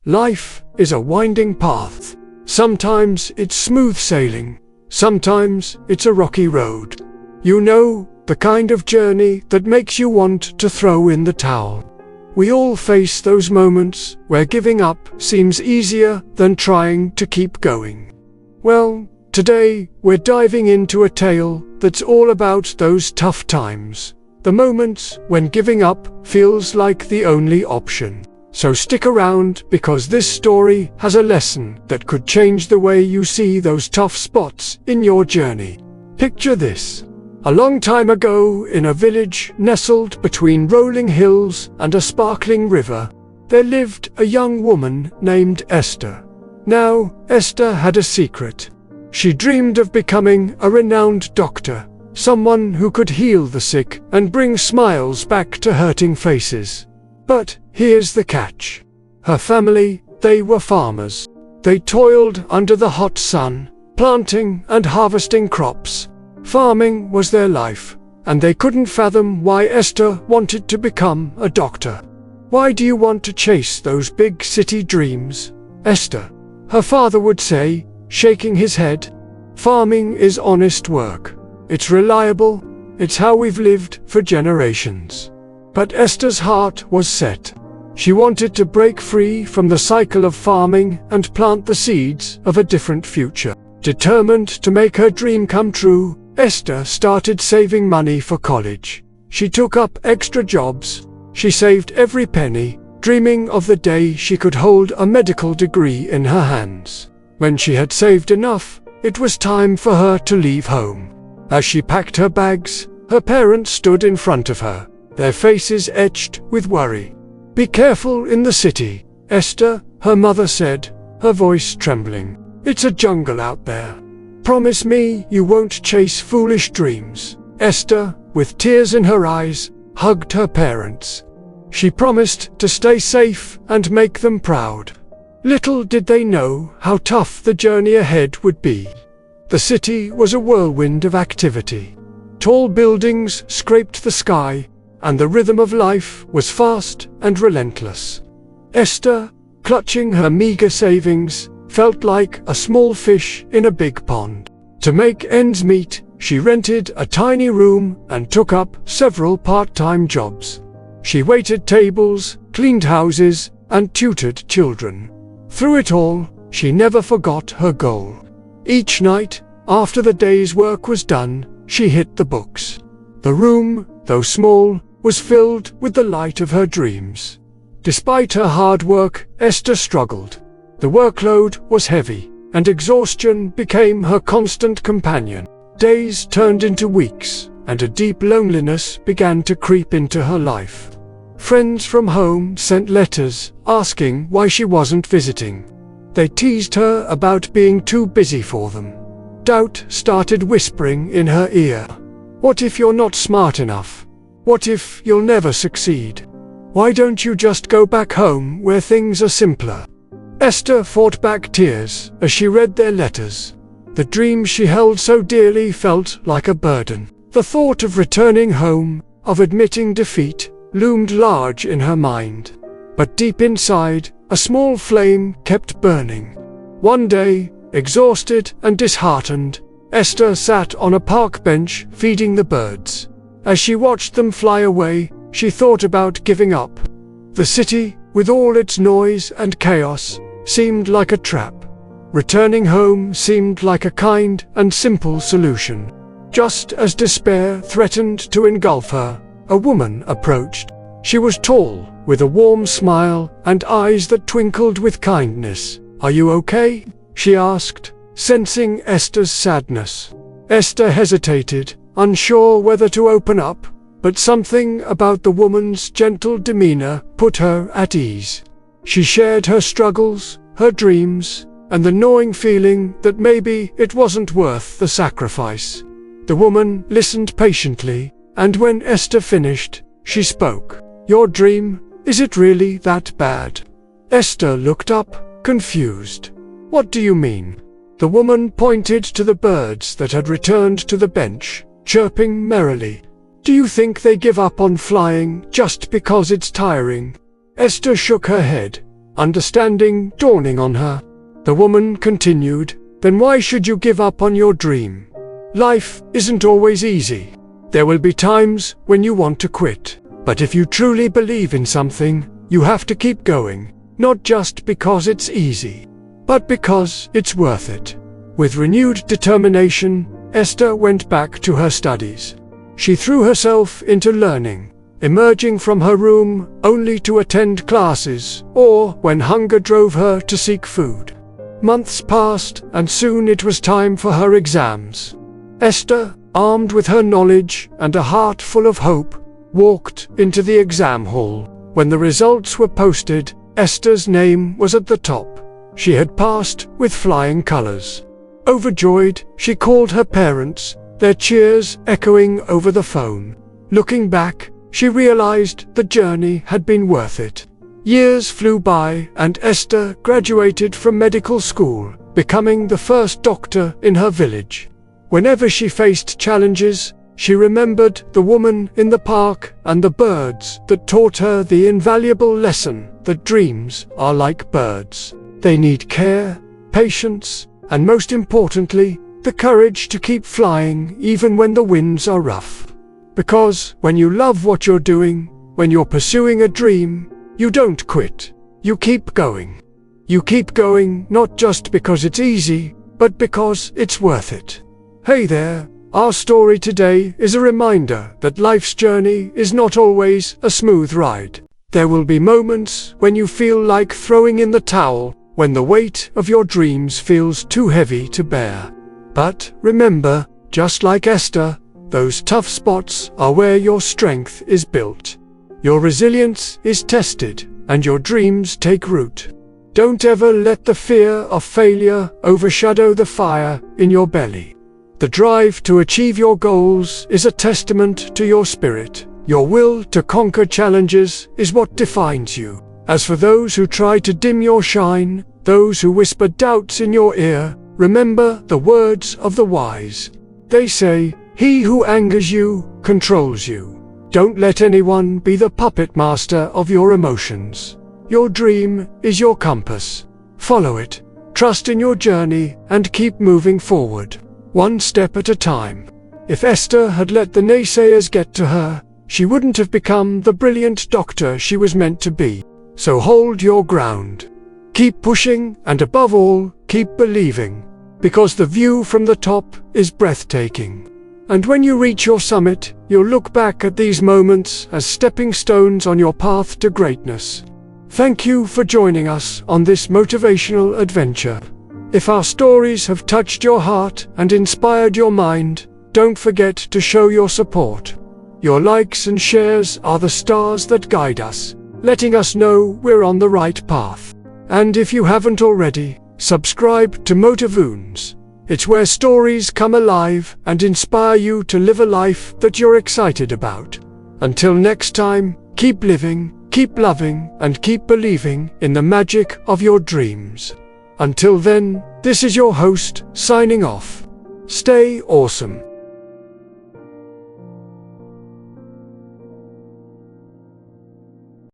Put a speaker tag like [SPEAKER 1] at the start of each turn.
[SPEAKER 1] Life is a winding path. Sometimes it's smooth sailing. Sometimes it's a rocky road. You know, the kind of journey that makes you want to throw in the towel. We all face those moments where giving up seems easier than trying to keep going. Well, today we're diving into a tale that's all about those tough times. The moments when giving up feels like the only option. So stick around, because this story has a lesson that could change the way you see those tough spots in your journey. Picture this. A long time ago, in a village nestled between rolling hills and a sparkling river, there lived a young woman named Esther. Now, Esther had a secret. She dreamed of becoming a renowned doctor, someone who could heal the sick and bring smiles back to hurting faces. But here's the catch. Her family, they were farmers. They toiled under the hot sun, planting and harvesting crops. Farming was their life, and they couldn't fathom why Esther wanted to become a doctor. Why do you want to chase those big city dreams, Esther? Her father would say, shaking his head. Farming is honest work. It's reliable. It's how we've lived for generations. But Esther's heart was set. She wanted to break free from the cycle of farming and plant the seeds of a different future. Determined to make her dream come true, Esther started saving money for college. She took up extra jobs. She saved every penny, dreaming of the day she could hold a medical degree in her hands. When she had saved enough, it was time for her to leave home. As she packed her bags, her parents stood in front of her, their faces etched with worry. "Be careful in the city, Esther," her mother said, her voice trembling. "It's a jungle out there. Promise me you won't chase foolish dreams." Esther, with tears in her eyes, hugged her parents. She promised to stay safe and make them proud. Little did they know how tough the journey ahead would be. The city was a whirlwind of activity. Tall buildings scraped the sky, and the rhythm of life was fast and relentless. Esther, clutching her meager savings, felt like a small fish in a big pond. To make ends meet, she rented a tiny room and took up several part-time jobs. She waited tables, cleaned houses, and tutored children. Through it all, she never forgot her goal. Each night, after the day's work was done, she hit the books. The room, though small, was filled with the light of her dreams. Despite her hard work, Esther struggled. The workload was heavy, and exhaustion became her constant companion. Days turned into weeks, and a deep loneliness began to creep into her life. Friends from home sent letters asking why she wasn't visiting. They teased her about being too busy for them. Doubt started whispering in her ear. What if you're not smart enough? What if you'll never succeed? Why don't you just go back home where things are simpler? Esther fought back tears as she read their letters. The dream she held so dearly felt like a burden. The thought of returning home, of admitting defeat, loomed large in her mind. But deep inside, a small flame kept burning. One day, exhausted and disheartened, Esther sat on a park bench feeding the birds. As she watched them fly away, she thought about giving up. The city, with all its noise and chaos, seemed like a trap. Returning home seemed like a kind and simple solution. Just as despair threatened to engulf her, a woman approached. She was tall, with a warm smile and eyes that twinkled with kindness. "Are you okay?" she asked, sensing Esther's sadness. Esther hesitated, unsure whether to open up, but something about the woman's gentle demeanor put her at ease. She shared her struggles, her dreams, and the gnawing feeling that maybe it wasn't worth the sacrifice. The woman listened patiently, and when Esther finished, she spoke. "Your dream, is it really that bad?" Esther looked up, confused. "What do you mean?" The woman pointed to the birds that had returned to the bench, chirping merrily. "Do you think they give up on flying just because it's tiring?" Esther shook her head. understanding dawning on her. The woman continued, "Then why should you give up on your dream? Life isn't always easy. There will be times when you want to quit. But if you truly believe in something, you have to keep going, not just because it's easy, but because it's worth it." With renewed determination, Esther went back to her studies. She threw herself into learning, emerging from her room only to attend classes, or when hunger drove her to seek food. Months passed, and soon it was time for her exams. Esther, armed with her knowledge and a heart full of hope, walked into the exam hall. When the results were posted, Esther's name was at the top. She had passed with flying colors. Overjoyed, she called her parents, their cheers echoing over the phone. Looking back, she realized the journey had been worth it. Years flew by, and Esther graduated from medical school, becoming the first doctor in her village. Whenever she faced challenges, she remembered the woman in the park and the birds that taught her the invaluable lesson that dreams are like birds. They need care, patience, and most importantly, the courage to keep flying even when the winds are rough. Because when you love what you're doing, when you're pursuing a dream, you don't quit. You keep going. You keep going not just because it's easy, but because it's worth it. Hey there, our story today is a reminder that life's journey is not always a smooth ride. There will be moments when you feel like throwing in the towel, when the weight of your dreams feels too heavy to bear. But remember, just like Esther, those tough spots are where your strength is built. Your resilience is tested, and your dreams take root. Don't ever let the fear of failure overshadow the fire in your belly. The drive to achieve your goals is a testament to your spirit. Your will to conquer challenges is what defines you. As for those who try to dim your shine, those who whisper doubts in your ear, remember the words of the wise. They say, "He who angers you, controls you." Don't let anyone be the puppet master of your emotions. Your dream is your compass. Follow it, trust in your journey, and keep moving forward, one step at a time. If Esther had let the naysayers get to her, she wouldn't have become the brilliant doctor she was meant to be. So hold your ground. Keep pushing, and above all, keep believing. Because the view from the top is breathtaking. And when you reach your summit, you'll look back at these moments as stepping stones on your path to greatness. Thank you for joining us on this motivational adventure. If our stories have touched your heart and inspired your mind, don't forget to show your support. Your likes and shares are the stars that guide us, letting us know we're on the right path. And if you haven't already, subscribe to Motivoons. It's where stories come alive and inspire you to live a life that you're excited about. Until next time, keep living, keep loving, and keep believing in the magic of your dreams. Until then, this is your host, signing off. Stay awesome.